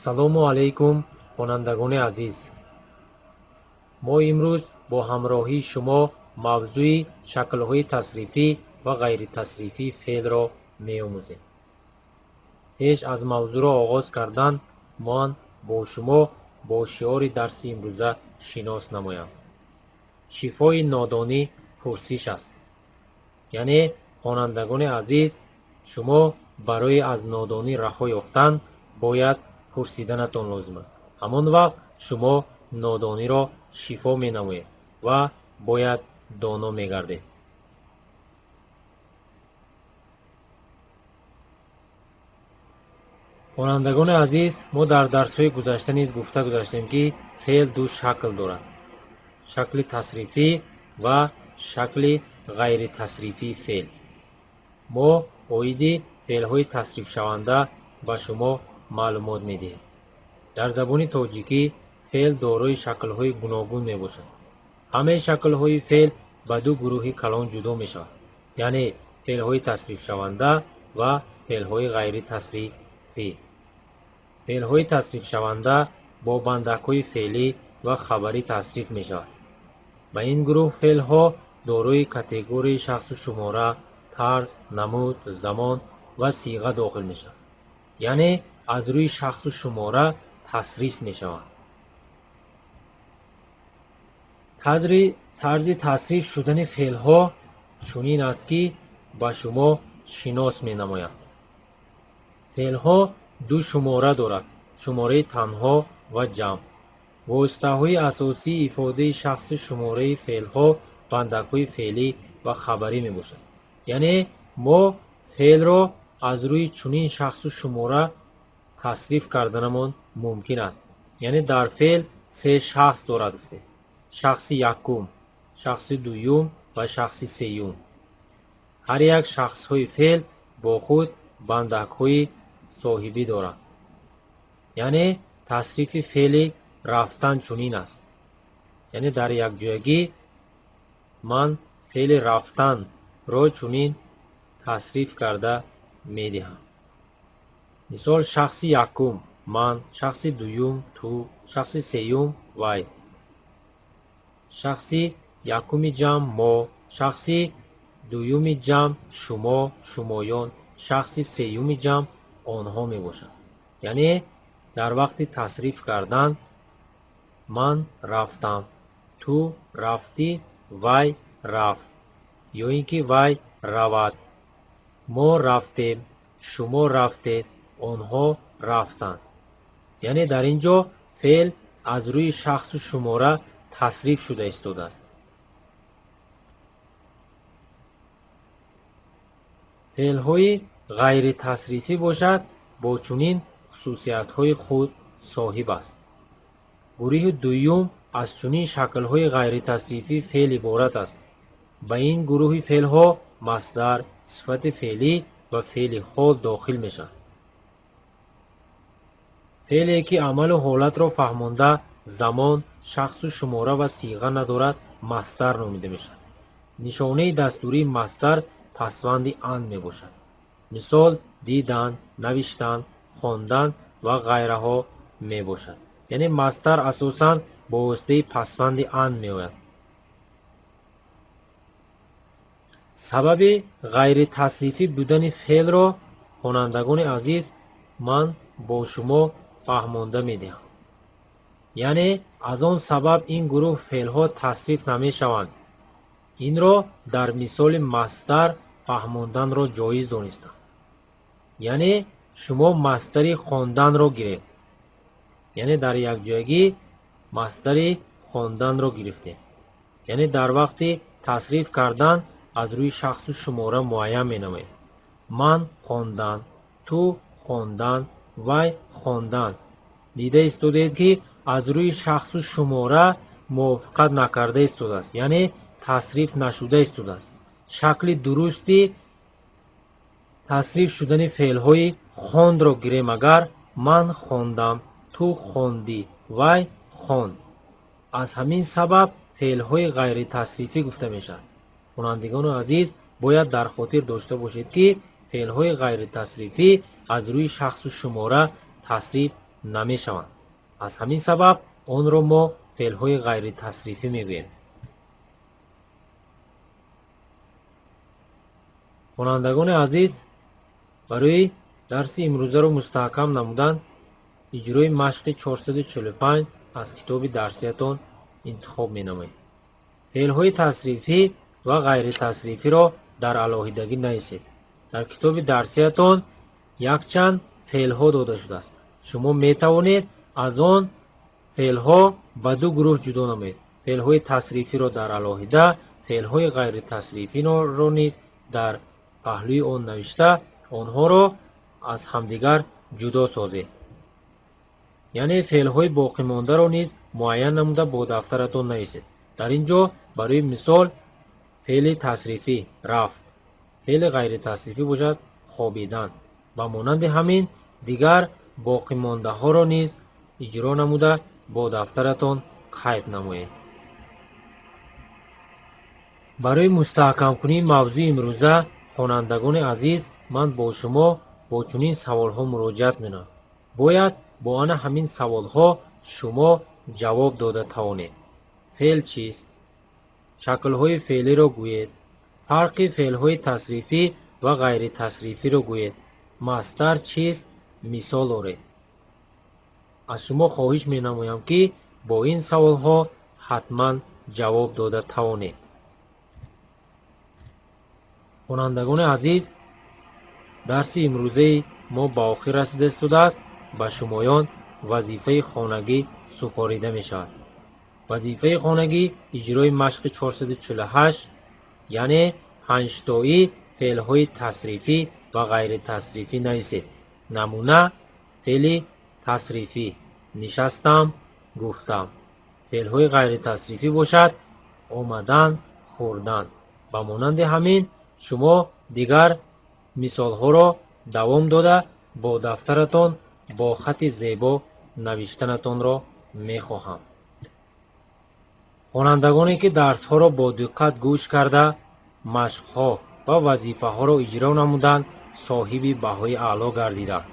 салому алайкум хонандагони азиз. мо имрӯз бо ҳамроҳии шумо мавзӯи шаклҳои тасрифӣ ва ғайритасрифии феълро меомӯзем. пеш аз мавзӯъро оғоз кардан ман бо шумо бо шиори дарси имрӯза шинос намоям. шифои нодонӣ пурсиш аст. яъне хонандагони азиз, шумо барои аз нодонӣ раҳо ёфтан бояд пурсиданатон лозим аст. ҳамон вақт шумо нодониро шифо менамоед ва бояд доно мегардед. хонандагони азиз, мо дар дарсҳои гузашта низ гуфта гузаштем ки феъл ду шакл дорад: шакли тасрифӣ ва шакли ғайритасрифии феъл. мо оиди феълҳои тасрифшаванда ба шумо маълумот медиҳем. дар забони тоҷикӣ феъл дорои шаклҳои гуногун мебошад. ҳамаи шаклҳои феъл ба ду гурӯҳи калон ҷудо мешавад, яъне феълҳои тасрифшаванда ва феълҳои ғайритасрифӣ. феълҳои тасрифшаванда бо бандакҳои феълӣ ва хабарӣ тасриф мешавад. ба ин гурӯҳ феълҳо дорои категорияи шахсу шумора, тарз, намуд, замон ва сиға дохил мешавад, яъне аз рӯи шахсу шумора тасриф мешавад. тарзи тасриф шудани феълҳо чунин аст ки ба шумо шинос менамояд. феълҳо ду шумора дорад: шумораи танҳо ва ҷамъ. воситаҳои асосии ифодаи шахси шумораи феълҳо бандакҳои феълӣ ва хабарӣ мебошад. яъне мо феълро аз рӯи чунин шахсу шумора тасриф карданамон мумкин аст. яъне дар феъл се шахс дорад гуфтем: шахси якум, шахси дуюм ва шахси сеюм. ҳар як шахсҳои феъл бо худ бандакҳои соҳибӣ дорад. яъне тасрифи феъли рафтан чунин аст. яъне дар якҷоягӣ ман феъли рафтанро чунин тасриф карда медиҳам. мисол: шахси якум ман, шахси дуюм ту, шахси сеюм вай. шахси якуми ҷамъ мо, шахси дуюми ҷамъ шумо, шумоён, шахси сеюми ҷамъ онҳо мебошанд. яъне дар вақти тасриф кардан ман рафтам, ту рафтӣ, вай рафт, ё ин ки вай равад. мо рафтем, шумо рафтед, онҳо рафтанд. яъне дар ин ҷо феъл аз рӯи шахсу шумора тасриф шуда истодааст. феълҳои ғайритасрифӣ бошад бо чунин хусусиятҳои худ соҳиб аст. гурӯҳи дуюм аз чунин шаклҳои ғайритасрифии феъл иборат аст. ба ин гурӯҳи феълҳо масдар, сифати феълӣ ва феъли ҳол дохил мешавад. феъле ки амалу ҳолатро фаҳмонда замон, шахсу шумора ва сиға надорад, мастар номида мешавад. нишонаи дастурии мастар пасванди ан мебошад. мисол: дидан, навиштан, хондан ва ғайраҳо мебошад. яъне мастар асосан бо воситаи пасванди ан меояд. сабаби ғайритасрифӣ будани феълро, хонандагони азиз, ман бо шумо фаҳмонда медиҳам. яъне аз он сабаб ин гурӯҳ феълҳо тасриф намешаванд. инро дар мисоли мастар фаҳмонданро ҷоиз донистам. яъне шумо мастари хонданро гиред. яъне дар якҷоягӣ мастари хонданро гирифтем. яъне дар вақти тасриф кардан аз рӯи шахсу шумора муайян менамоед: ман хондан, ту хондан, вай хондан. дида истодед ки аз рӯи шахсу шумора мувофиқат накарда истодааст, яъне тасриф нашуда истодааст. шакли дурусти тасриф шудани феълҳои хондро гирем агар: ман хондам, ту хондӣ, вай хонд. аз ҳамин сабаб феълҳои ғайритасрифӣ гуфта мешавад. хонандагони азиз, бояд дар хотир дошта бошед ки феълҳои ғайритасрифӣ аз рӯи шахсу шумора тасриф намешаванд. аз ҳамин сабаб онро мо феълҳои ғайритасрифӣ мегӯем. хонандагони азиз, барои дарси имрӯзаро мустаҳкам намудан иҷрои машқи 445 аз китоби дарсиятон интихоб менамоед. феълҳои тасрифӣ ва ғайритасрифиро дар алоҳидагӣ наисед. дар китоби дарсиятон якчанд феълҳо дода шудааст. шумо метавонед аз он феълҳо ба ду гурӯҳ ҷудо намоед. феълҳои тасрифиро дар алоҳида, феълҳои ғайритасрифиро низ дар паҳлӯи он навишта, онҳоро аз ҳамдигар ҷудо созед. яъне феълҳои боқимондаро низ муайян намуда бо дафтаратон нависед. дар ин ҷо барои мисол феъли тасрифӣ рафт, феъли ғайритасрифӣ бошад хобидан. ба монанди ҳамин дигар боқимондаҳоро низ иҷро намуда бо дафтаратон қайд намоед. барои мустаҳкамкунии мавзӯи имрӯза, хонандагони азиз, ман бо шумо бо чунин саволҳо муроҷиат менамам. бояд бо ана ҳамин саволҳо шумо ҷавоб дода тавонед. феъл чист? шаклҳои феълиро гӯед. фарқи феълҳои тасрифӣ ва ғайритасрифиро гӯед. мастар чист? мисол оред. аз шумо хоҳиш менамоям ки бо ин саволҳо ҳатман ҷавоб дода тавонед. хонандагони азиз, дарси имрӯзаи мо ба охир расида истодааст. ба шумоён вазифаи хонагӣ супорида мешавад. вазифаи хонагӣ иҷрои машқи 448, яъне ҳанҷтои феълҳои тасрифӣ ва ғайритасрифӣ нависед. намуна: феъли тасрифӣ нишастам, гуфтам. феълҳои ғайритасрифӣ бошад омадан, хӯрдан. ба монанди ҳамин шумо дигар мисолҳоро давом дода бо дафтаратон бо хати зебо навиштанатонро мехоҳам. хонандагоне ки дарсҳоро бо диққат гӯш карда машқҳо ва вазифаҳоро иҷро намуданд, соҳиби баҳои аъло гардиданд.